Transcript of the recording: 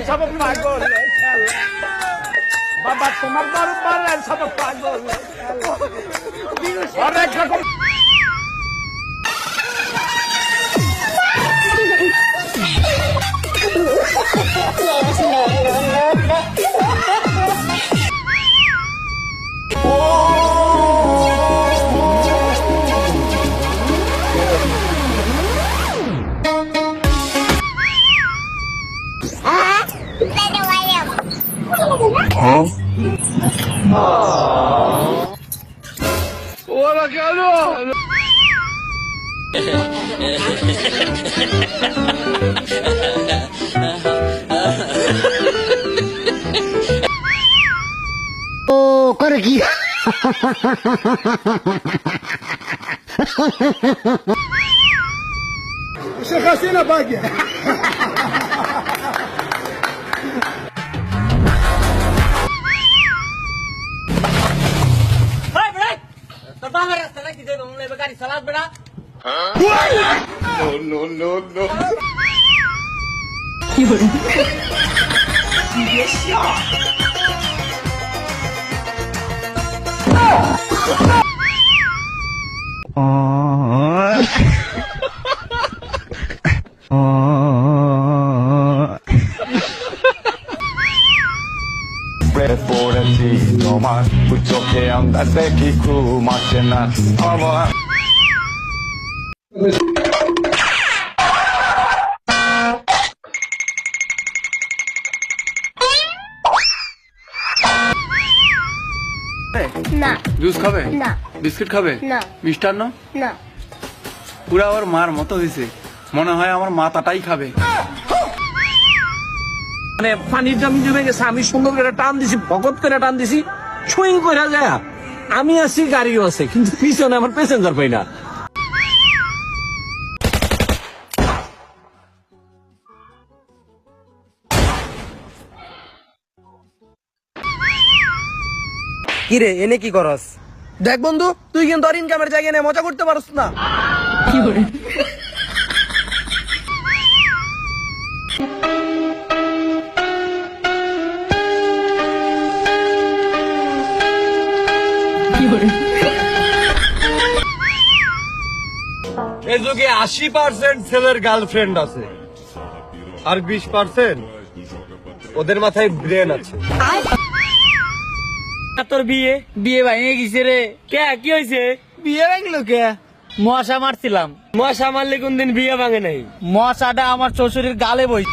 সব পাগল বাবা, তোমার দরবারে সব পাগল অনেক রকম। Hola, cabrón. Oh, করে কি? Sheikh Hasina باقي. No. তোমার চোখে আমরা দেখি খুব আসে না আমার না জুস খাবে না বিস্কিট খাবে না মিষ্টান্ন না পুরা আমার মার মতো হয়েছে, মনে হয় আমার মাথাটাই খাবে। মানে পানির জমি জমে গেছে, আমি সুন্দর করে টান দিছি, ভগত করে টান দিছি, সুইং করে যায়। আমি আছি, গাড়িও আছে, কিন্তু পিছনে আমার প্যাসেঞ্জার পাই না। কিরে এনে কি করস? দেখ বন্ধু, তুই কিন্তু আর ইনকামের জায়গায় নিয়ে মজা করতে পারস না। এই যুগে 80% ছেলের গার্লফ্রেন্ড আছে, আর 20% ওদের মাথায় ব্রেন আছে। তোর বিয়ে ভাঙে গেছে রে। কে কি হয়েছে? বিয়ে ভাঙলো কে? মশা মারছিলাম। মশা মারলে কোনদিন বিয়ে ভাঙে নাই? মশাটা আমার শ্বশুরের গালে বই।